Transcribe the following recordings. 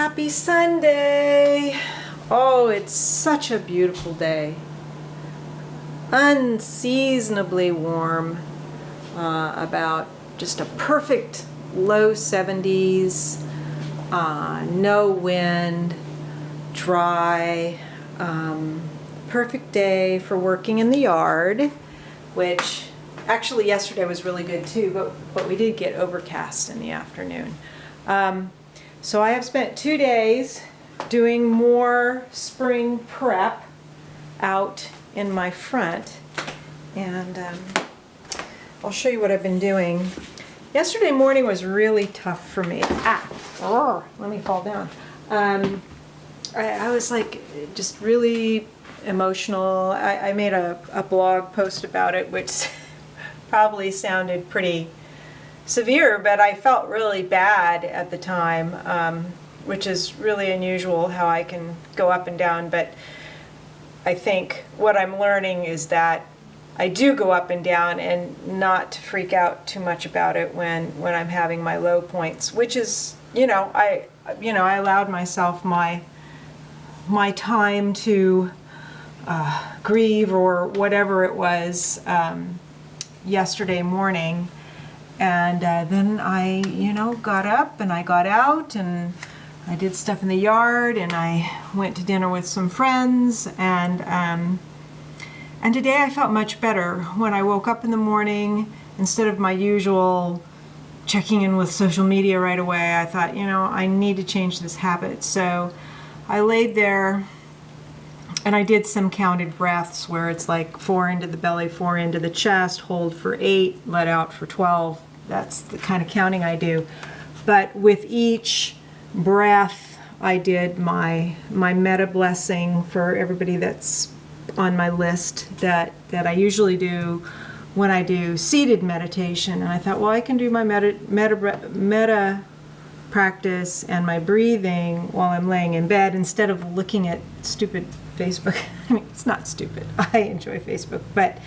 Happy Sunday! Oh, it's such a beautiful day. Unseasonably warm, about just a perfect low 70s, no wind, dry, perfect day for working in the yard, which actually yesterday was really good too, but we did get overcast in the afternoon. So I have spent 2 days doing more spring prep out in my front, and I'll show you what I've been doing. Yesterday morning was really tough for me. Let me fall down. I was like just really emotional. I made a blog post about it, which probably sounded pretty severe, but I felt really bad at the time, which is really unusual how I can go up and down. But I think what I'm learning is that I do go up and down, and not to freak out too much about it when I'm having my low points, which is, I allowed myself my time to grieve or whatever it was yesterday morning. And then I, got up and I got out and I did stuff in the yard, and I went to dinner with some friends, and today I felt much better. When I woke up in the morning, instead of my usual checking in with social media right away, I thought, I need to change this habit. So I laid there and I did some counted breaths where it's like 4 into the belly, 4 into the chest, hold for 8, let out for 12. That's the kind of counting I do. But with each breath, I did my metta blessing for everybody that's on my list that I usually do when I do seated meditation. And I thought, well, I can do my metta practice and my breathing while I'm laying in bed instead of looking at stupid Facebook. I mean, it's not stupid. I enjoy Facebook, but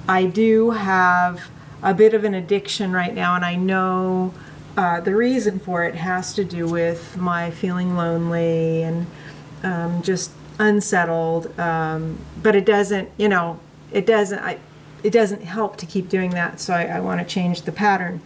I do have a bit of an addiction right now, and I know the reason for it has to do with my feeling lonely and just unsettled. But it doesn't, it doesn't help to keep doing that. So I want to change the pattern.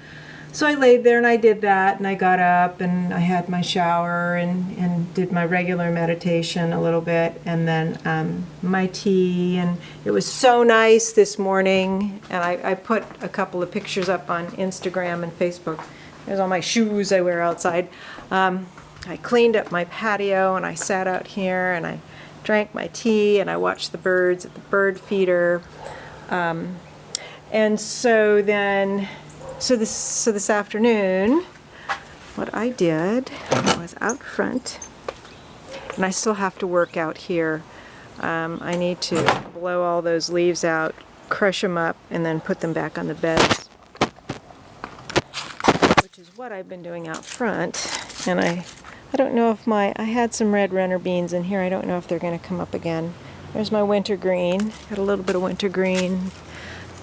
So I laid there and I did that, and I got up and I had my shower and did my regular meditation a little bit, and then my tea. And it was so nice this morning, and I put a couple of pictures up on Instagram and Facebook. There's all my shoes I wear outside. I cleaned up my patio and I sat out here and I drank my tea and I watched the birds at the bird feeder. And so then So this afternoon, what I did was out front, and I still have to work out here. I need to blow all those leaves out, crush them up, and then put them back on the beds, which is what I've been doing out front. And I don't know if I had some red runner beans in here. I don't know if they're going to come up again. There's my wintergreen. Got a little bit of wintergreen.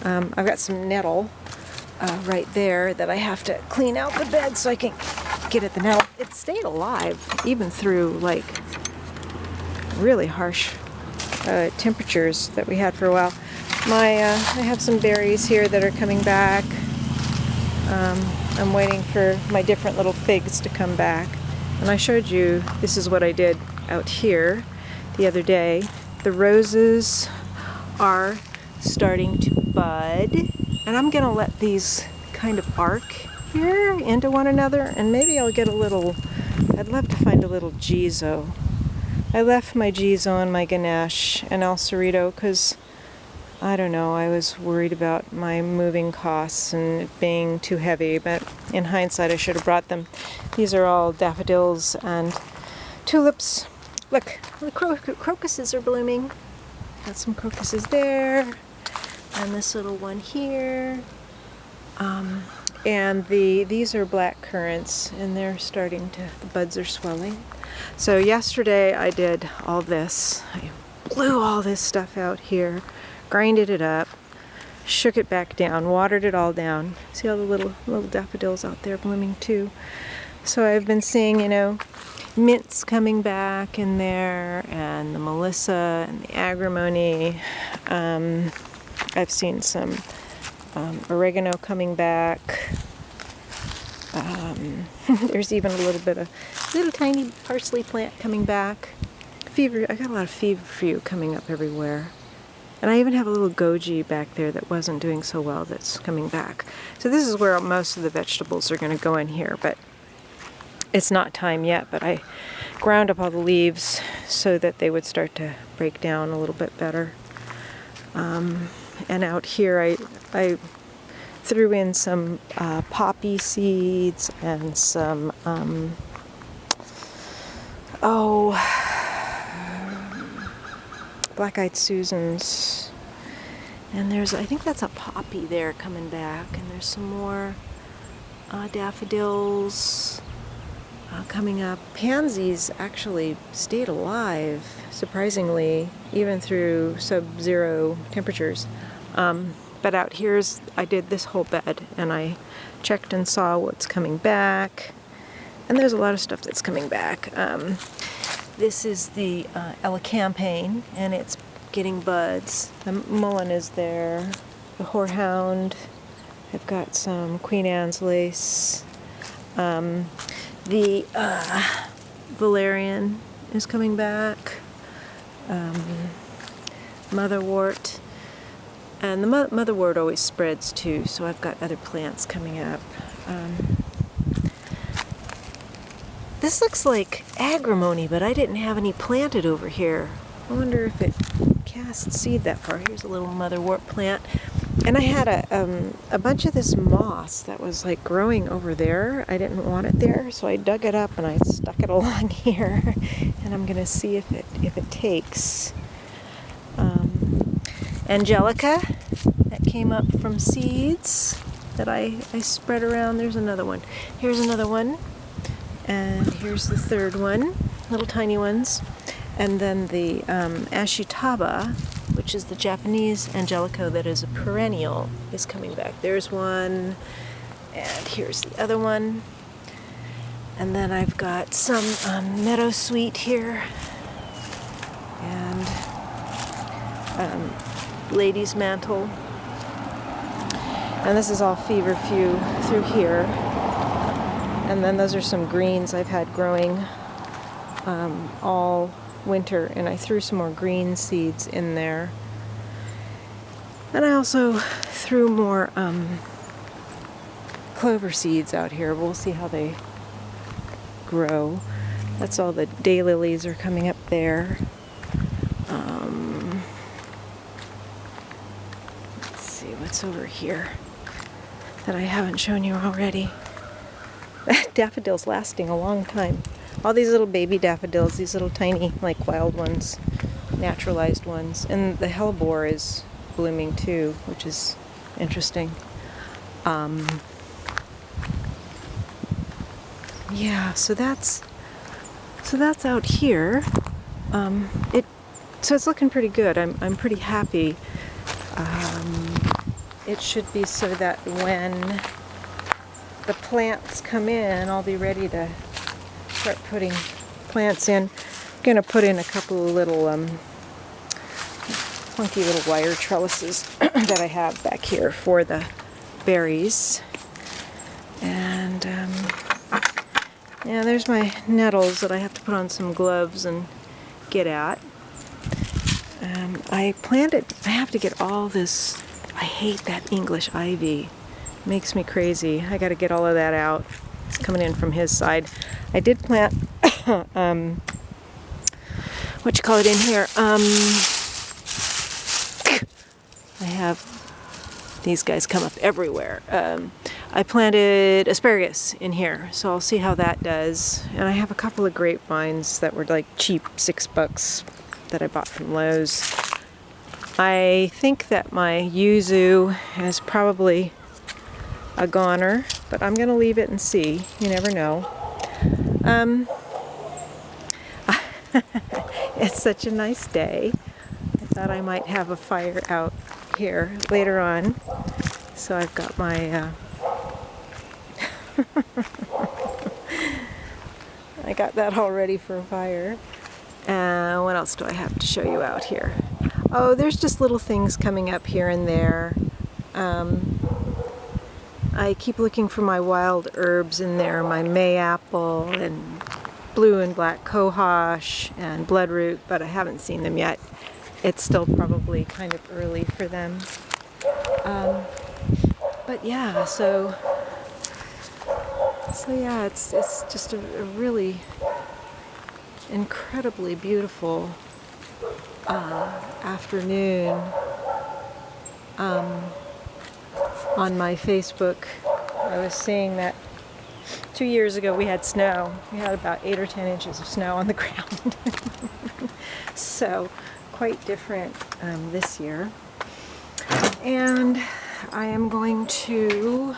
I've got some nettle right there that I have to clean out the bed so I can get at the nettle. It stayed alive even through like really harsh temperatures that we had for a while. I have some berries here that are coming back. I'm waiting for my different little figs to come back. And I showed you, this is what I did out here the other day. The roses are starting to bud, and I'm gonna let these kind of arc here into one another, and maybe I'll get I'd love to find a little Jizo. I left my Jizo and my Ganesh and El Cerrito because, I don't know, I was worried about my moving costs and it being too heavy, but in hindsight I should have brought them. These are all daffodils and tulips. Look, the crocuses are blooming. Got some crocuses there. And this little one here, and these are black currants, and they're starting to, the buds are swelling. So yesterday I did all this. I blew all this stuff out here, grinded it up, shook it back down, watered it all down. See all the little daffodils out there blooming too. So I've been seeing, mint's coming back in there, and the Melissa and the agrimony. I've seen some oregano coming back. There's even a little tiny parsley plant coming back. I got a lot of feverfew coming up everywhere. And I even have a little goji back there that wasn't doing so well that's coming back. So this is where most of the vegetables are going to go in here, but it's not time yet. But I ground up all the leaves so that they would start to break down a little bit better. And out here I threw in some poppy seeds and some, black-eyed Susans. And I think that's a poppy there coming back. And there's some more daffodils coming up. Pansies actually stayed alive, surprisingly, even through sub-zero temperatures. But out here, I did this whole bed, and I checked and saw what's coming back. And there's a lot of stuff that's coming back. This is the elecampane, and it's getting buds. The mullein is there. The horehound. I've got some Queen Anne's lace. The valerian is coming back. Motherwort. And the motherwort always spreads too, so I've got other plants coming up. This looks like agrimony, but I didn't have any planted over here. I wonder if it casts seed that far. Here's a little motherwort plant. And I had a bunch of this moss that was like growing over there. I didn't want it there, so I dug it up and I stuck it along here. And I'm gonna see if it takes. Angelica that came up from seeds that I spread around. There's another one. Here's another one. And here's the third one, little tiny ones. And then the Ashitaba, which is the Japanese Angelica that is a perennial, is coming back. There's one, and here's the other one. And then I've got some meadowsweet here, and lady's mantle. And this is all feverfew through here. And then those are some greens I've had growing all winter, and I threw some more green seeds in there. And I also threw more clover seeds out here. We'll see how they grow. That's all the daylilies are coming up there. Let's see what's over here that I haven't shown you already. Daffodils lasting a long time. All these little baby daffodils, these little tiny, like wild ones, naturalized ones. And the hellebore is blooming too, which is interesting. Yeah, so that's out here. So it's looking pretty good. I'm pretty happy. It should be so that when the plants come in, I'll be ready to start putting plants in. I'm going to put in a couple of little funky little wire trellises that I have back here for the berries. And yeah, there's my nettles that I have to put on some gloves and get at. I have to get all this. I hate that English ivy. It makes me crazy. I got to get all of that out. It's coming in from his side. I did plant what you call it in here. I have these guys come up everywhere. I planted asparagus in here, so I'll see how that does. And I have a couple of grapevines that were like cheap, $6 that I bought from Lowe's. I think that my yuzu is probably a goner, but I'm gonna leave it and see. You never know. It's such a nice day. I thought I might have a fire out here later on. So I've got my I I got that all ready for a fire. And what else do I have to show you out here? Oh, there's just little things coming up here and there. I keep looking for my wild herbs in there, my mayapple and blue and black cohosh and bloodroot, but I haven't seen them yet. It's still probably kind of early for them. But yeah, so yeah, it's just a really incredibly beautiful afternoon. On my Facebook, I was seeing that 2 years ago we had snow. We had about 8 or 10 inches of snow on the ground. So quite different this year. And I am going to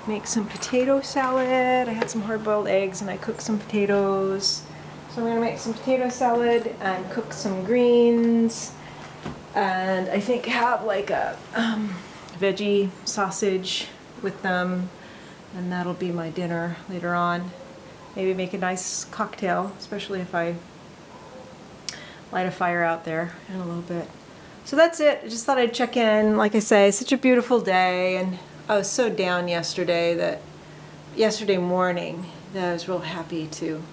make some potato salad. I had some hard-boiled eggs and I cooked some potatoes. So I'm going to make some potato salad and cook some greens. And I think have like a veggie sausage with them, and that'll be my dinner later on. Maybe make a nice cocktail, especially if I light a fire out there in a little bit. So that's it. I just thought I'd check in. Like I say, such a beautiful day, and I was so down yesterday morning that I was real happy to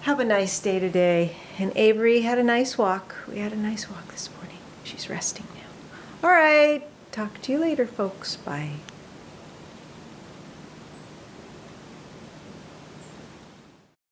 have a nice day today. And Avery had a nice walk. We had a nice walk this morning. She's resting now. All right. Talk to you later, folks. Bye.